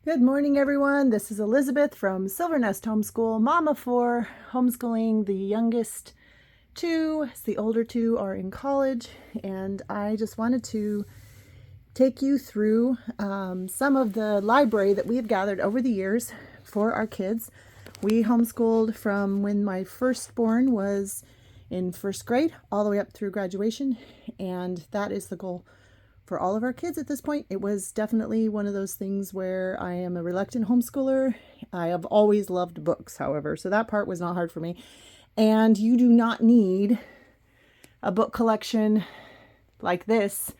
Good morning, everyone. This is Elizabeth from Silvernest Homeschool, mama for homeschooling the youngest two, as the older two are in college. And I just wanted to take you through some of the library that we have gathered over the years for our kids. We homeschooled from when my firstborn was in first grade all the way up through graduation, and that is the goal for all of our kids at this point. It was definitely one of those things where I am a reluctant homeschooler. I have always loved books, however, so that part was not hard for me. And you do not need a book collection like this.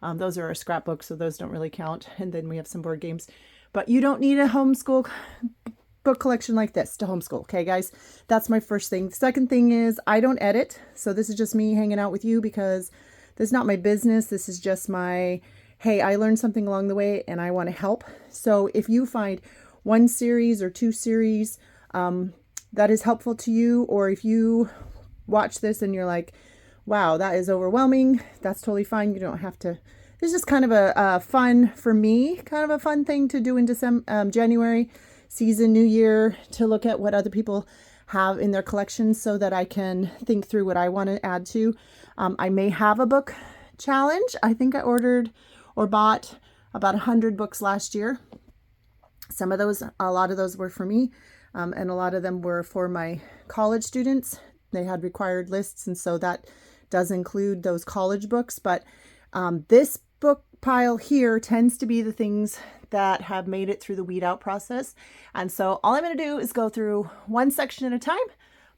Those are our scrapbooks, so those don't really count. And then we have some board games. But you don't need a homeschool book collection like this to homeschool, okay, guys? That's my first thing. The second thing is I don't edit, so this is just me hanging out with you because this is not my business. This is just my, hey, I learned something along the way and I want to help. So if you find one series or two series that is helpful to you, or if you watch this and you're like, wow, that is overwhelming, that's totally fine. You don't have to. It's just kind of a fun, for me, kind of a fun thing to do in December, January season, New Year, to look at what other people have in their collections so that I can think through what I want to add to. I may have a book challenge. I think I ordered or bought about 100 books last year. Some of those, a lot of those were for me, and a lot of them were for my college students. They had required lists, and so that does include those college books. But this book pile here tends to be the things that have made it through the weed out process. And so all I'm going to do is go through one section at a time,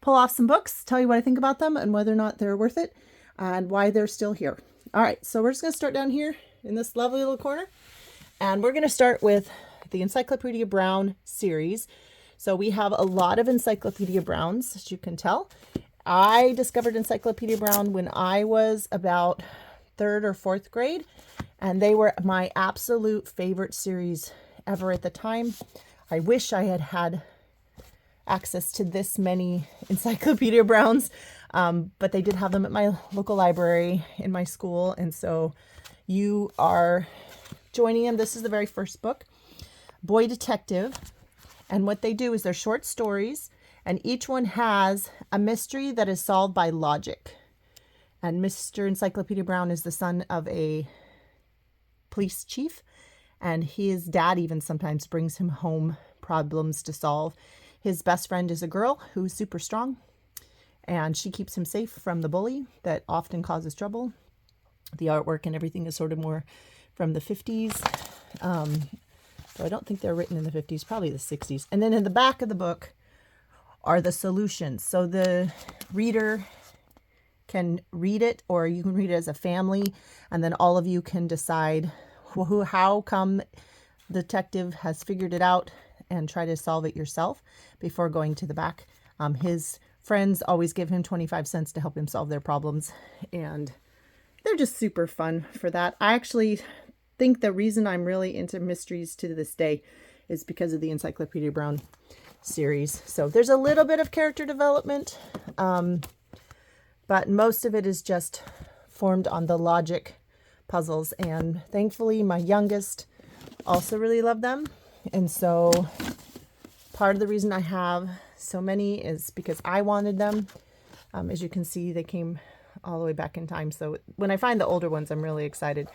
pull off some books, tell you what I think about them and whether or not they're worth it and why they're still here. All right, so we're just going to start down here in this lovely little corner. And we're going to start with the Encyclopedia Brown series. So we have a lot of Encyclopedia Browns, as you can tell. I discovered Encyclopedia Brown when I was about third or fourth grade, and they were my absolute favorite series ever at the time. I wish I had had access to this many Encyclopedia Browns, but they did have them at my local library in my school, and so you are joining them. This is the very first book, Boy Detective, and what they do is they're short stories, and each one has a mystery that is solved by logic. And Mr. Encyclopedia Brown is the son of a police chief, and his dad even sometimes brings him home problems to solve. His best friend is a girl who's super strong, and she keeps him safe from the bully that often causes trouble. The artwork and everything is sort of more from the 50s. So I don't think they're written in the 50s, probably the 60s. And then in the back of the book are the solutions. So the reader can read it, or you can read it as a family, and then all of you can decide how come the detective has figured it out and try to solve it yourself before going to the back. His friends always give him 25 cents to help him solve their problems, and they're just super fun for that. I actually think the reason I'm really into mysteries to this day is because of the Encyclopedia Brown series. So there's a little bit of character development, but most of it is just formed on the logic puzzles. And thankfully, my youngest also really loved them. And so part of the reason I have so many is because I wanted them. As you can see, they came all the way back in time. So when I find the older ones, I'm really excited.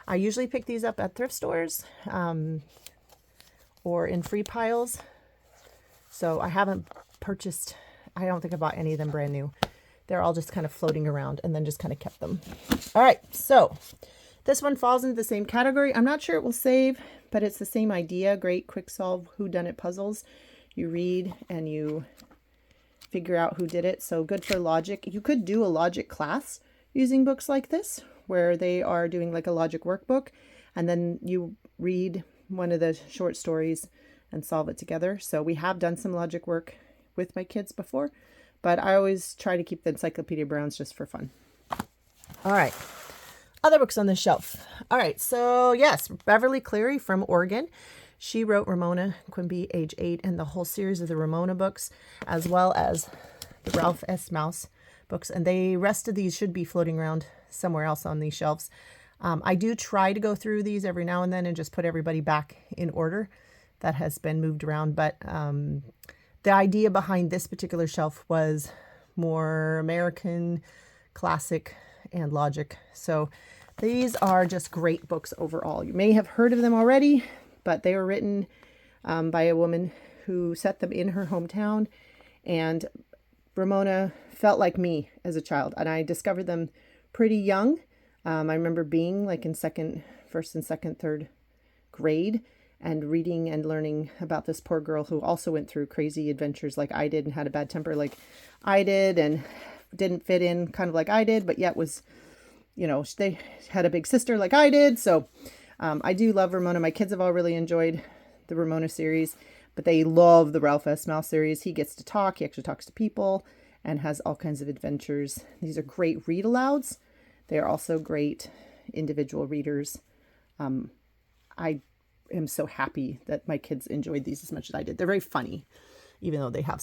I usually pick these up at thrift stores or in free piles. So I haven't purchased, I don't think I bought any of them brand new. They're all just kind of floating around and then just kind of kept them. All right, so this one falls into the same category. I'm not sure it will save, but it's the same idea. Great quick solve whodunit puzzles. You read and you figure out who did it. So good for logic. You could do a logic class using books like this, where they are doing like a logic workbook, and then you read one of the short stories and solve it together. So we have done some logic work with my kids before, but I always try to keep the Encyclopedia Browns just for fun. All right, other books on the shelf. All right, so yes, Beverly Cleary from Oregon. She wrote Ramona Quimby, age 8, and the whole series of the Ramona books, as well as the Ralph S. Mouse books. And the rest of these should be floating around somewhere else on these shelves. I do try to go through these every now and then and just put everybody back in order that has been moved around. But the idea behind this particular shelf was more American, classic, and logic. So these are just great books overall. You may have heard of them already, but they were written by a woman who set them in her hometown. And Ramona felt like me as a child, and I discovered them pretty young. I remember being like in first and second, third grade, and reading and learning about this poor girl who also went through crazy adventures like I did, and had a bad temper like I did, and didn't fit in kind of like I did, but yet was, they had a big sister like I did. So I do love Ramona. My kids have all really enjoyed the Ramona series, but they love the Ralph S. Mal series. He gets to talk. He actually talks to people and has all kinds of adventures. These are great read alouds. They are also great individual readers. I am so happy that my kids enjoyed these as much as I did. They're very funny, even though they have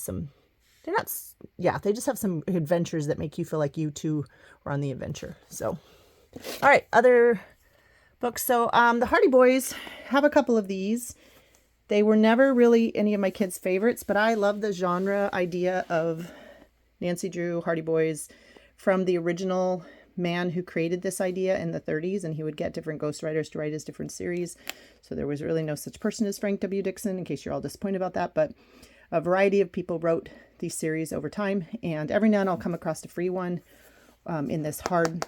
they just have some adventures that make you feel like you too were on the adventure. So, all right, other books. So the Hardy Boys have a couple of these. They were never really any of my kids' favorites, but I love the genre idea of Nancy Drew, Hardy Boys, from the original man who created this idea in the 30s, and he would get different ghostwriters to write his different series. So there was really no such person as Frank W. Dixon, in case you're all disappointed about that. But a variety of people wrote these series over time, and every now and then I'll come across a free one in this hard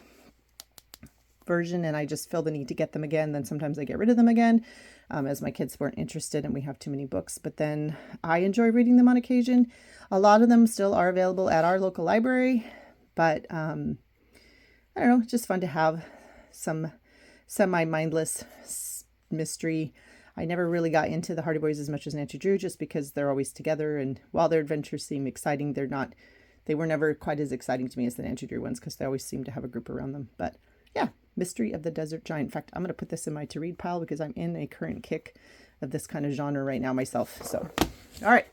version, and I just feel the need to get them again. Then sometimes I get rid of them again, as my kids weren't interested and we have too many books. But then I enjoy reading them on occasion. A lot of them still are available at our local library, but I don't know, it's just fun to have some semi-mindless mystery. I never really got into the Hardy Boys as much as Nancy Drew, just because they're always together, and while their adventures seem exciting, they were never quite as exciting to me as the Nancy Drew ones, because they always seem to have a group around them. But yeah, Mystery of the Desert Giant. In fact, I'm going to put this in my to read pile because I'm in a current kick of this kind of genre right now myself. So, all right.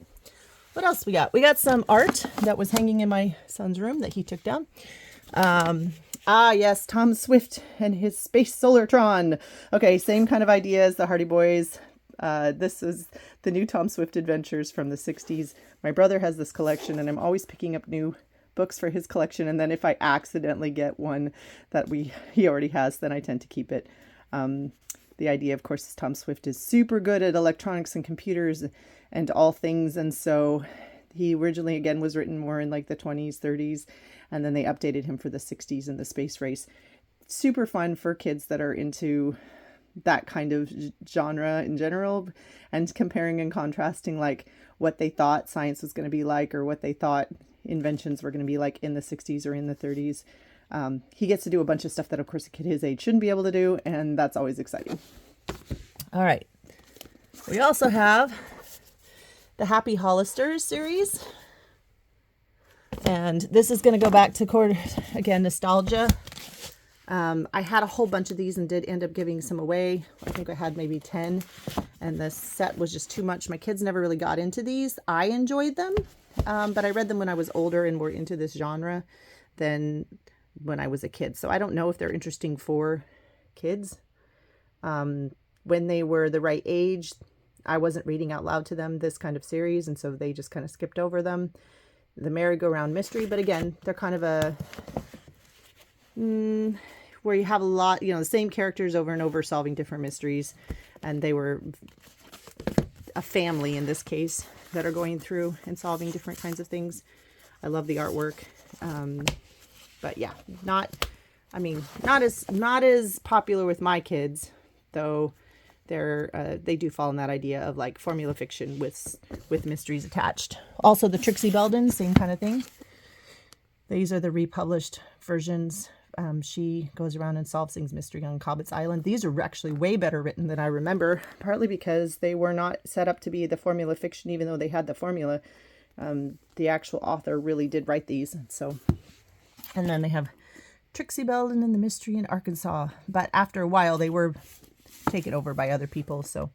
What else we got? We got some art that was hanging in my son's room that he took down. Yes, Tom Swift and his Space Solartron. Okay, same kind of idea as the Hardy Boys. This is the new Tom Swift adventures from the 60s. My brother has this collection, and I'm always picking up new books for his collection, and then if I accidentally get one that he already has, then I tend to keep it. The idea, of course, is Tom Swift is super good at electronics and computers and all things, and so he originally, again, was written more in like the 20s, 30s, and then they updated him for the 60s and the space race. Super fun for kids that are into that kind of genre in general, and comparing and contrasting like what they thought science was going to be like, or what they thought inventions were going to be like in the 60s or in the 30s. He gets to do a bunch of stuff that, of course, a kid his age shouldn't be able to do, and that's always exciting. All right. We also have the Happy Hollisters series. And this is going to go back to, again, nostalgia. I had a whole bunch of these and did end up giving some away. I think I had maybe 10, and the set was just too much. My kids never really got into these. I enjoyed them, but I read them when I was older and more into this genre than when I was a kid. So I don't know if they're interesting for kids. When they were the right age, I wasn't reading out loud to them this kind of series, and so they just kind of skipped over them. The merry-go-round mystery, but again, they're kind of a where you have a lot, the same characters over and over solving different mysteries, and they were a family in this case that are going through and solving different kinds of things. I love the artwork, but yeah, not as popular with my kids, though. They do fall in that idea of like formula fiction with mysteries attached. Also the Trixie Belden, same kind of thing. These are the republished versions. She goes around and solves things mystery on Cobbett's Island. These are actually way better written than I remember, partly because they were not set up to be the formula fiction, even though they had the formula. The actual author really did write these. And then they have Trixie Belden and the Mystery in Arkansas. But after a while, they were taken over by other people. So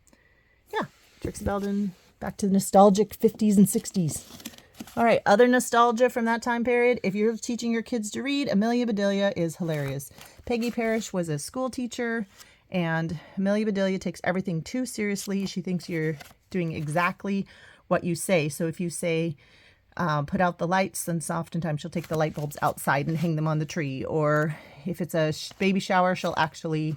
yeah, Trixie Belden, back to the nostalgic 50s and 60s. All right, other nostalgia from that time period. If you're teaching your kids to read, Amelia Bedelia is hilarious. Peggy Parrish was a school teacher, and Amelia Bedelia takes everything too seriously. She thinks you're doing exactly what you say. So if you say, put out the lights, then oftentimes she'll take the light bulbs outside and hang them on the tree. Or if it's a baby shower, she'll actually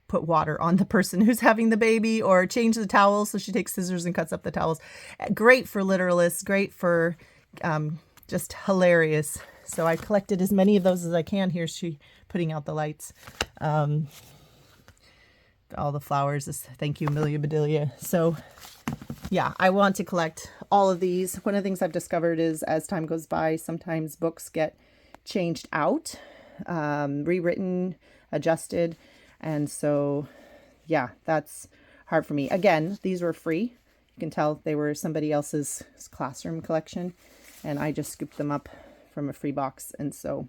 put water on the person who's having the baby, or change the towels. So she takes scissors and cuts up the towels. Great for literalists, great for just hilarious. So I collected as many of those as I can. Here's she putting out the lights. All the flowers, this thank you, Amelia Bedelia. So yeah, I want to collect all of these. One of the things I've discovered is as time goes by, sometimes books get changed out, rewritten, adjusted. And so, yeah, that's hard for me. Again, these were free. You can tell they were somebody else's classroom collection, and I just scooped them up from a free box. And so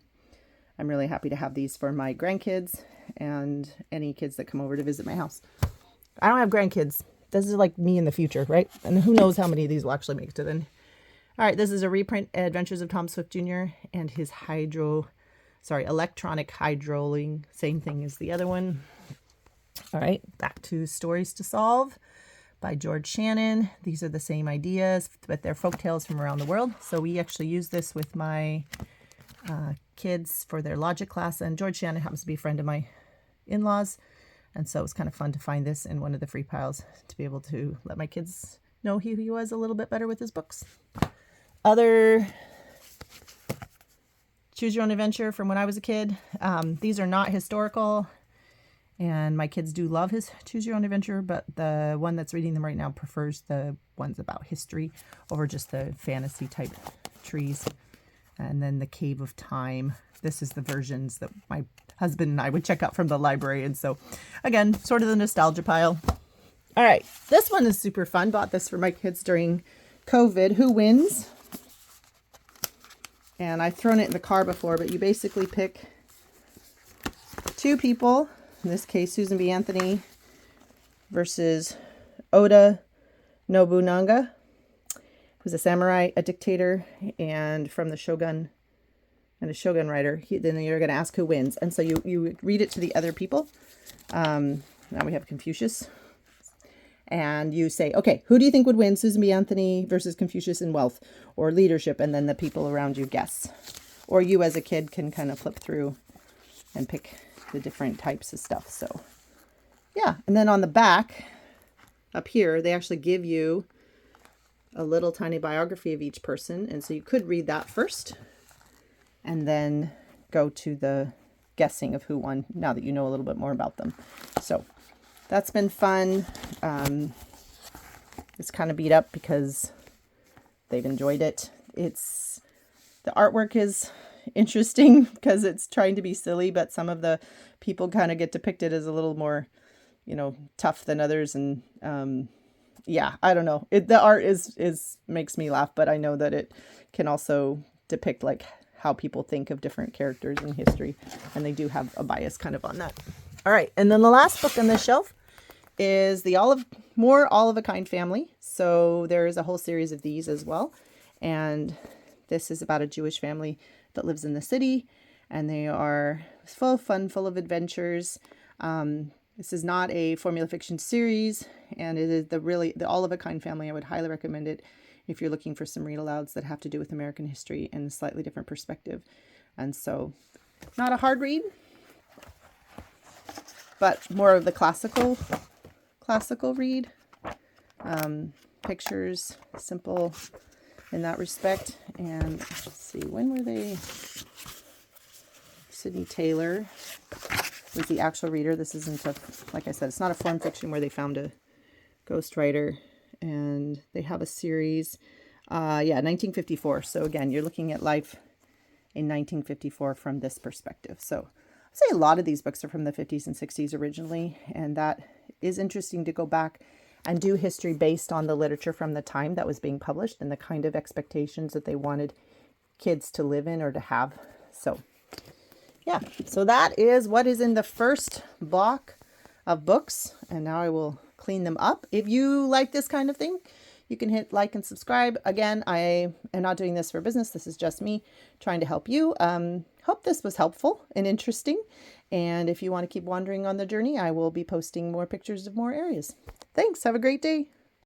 I'm really happy to have these for my grandkids and any kids that come over to visit my house. I don't have grandkids. This is like me in the future, right? And who knows how many of these will actually make it to then. All right, this is a reprint, Adventures of Tom Swift Jr. and his electronic hydroling, same thing as the other one. All right, back to Stories to Solve by George Shannon. These are the same ideas, but they're folk tales from around the world. So we actually use this with my kids for their logic class, and George Shannon happens to be a friend of my in-laws, and so it was kind of fun to find this in one of the free piles to be able to let my kids know who he was a little bit better with his books. Other Choose Your Own Adventure from when I was a kid. These are not historical, and my kids do love his Choose Your Own Adventure, but the one that's reading them right now prefers the ones about history over just the fantasy type trees. And then The Cave of Time. This is the versions that my husband and I would check out from the library. And so, again, sort of the nostalgia pile. All right, this one is super fun. Bought this for my kids during COVID. Who Wins? And I've thrown it in the car before, but you basically pick two people, in this case, Susan B. Anthony versus Oda Nobunaga, who's a samurai, a dictator, and from the Shogun, and a Shogun writer. Then you're going to ask who wins. And so you read it to the other people. Now we have Confucius. And you say, okay, who do you think would win? Susan B. Anthony versus Confucius in wealth or leadership? And then the people around you guess. Or you as a kid can kind of flip through and pick the different types of stuff. So yeah. And then on the back up here, they actually give you a little tiny biography of each person. And so you could read that first and then go to the guessing of who won now that you know a little bit more about them. So that's been fun. It's kind of beat up because they've enjoyed it. The artwork is interesting because it's trying to be silly, but some of the people kind of get depicted as a little more, tough than others. And yeah, I don't know. The art is makes me laugh, but I know that it can also depict like how people think of different characters in history, and they do have a bias kind of on that. All right, and then the last book on this shelf is the All of a Kind Family. So there is a whole series of these as well, and this is about a Jewish family that lives in the city, and they are full of fun, full of adventures. This is not a formula fiction series, and it is the All of a Kind Family. I would highly recommend it if you're looking for some read alouds that have to do with American history in a slightly different perspective. And so, not a hard read, but more of the classical read. Pictures, simple in that respect. And let's see, when were they? Sydney Taylor was the actual reader. This isn't like I said, it's not a form fiction where they found a ghostwriter, and they have a series. 1954. So again, you're looking at life in 1954 from this perspective. So I'd say a lot of these books are from the 50s and 60s originally, and that is interesting to go back and do history based on the literature from the time that was being published and the kind of expectations that they wanted kids to live in or to have. So yeah, so that is what is in the first block of books, and now I will clean them up. If you like this kind of thing, you can hit like and subscribe. Again, I am not doing this for business. This is just me trying to help you. hope this was helpful and interesting. And if you want to keep wandering on the journey, I will be posting more pictures of more areas. Thanks. Have a great day.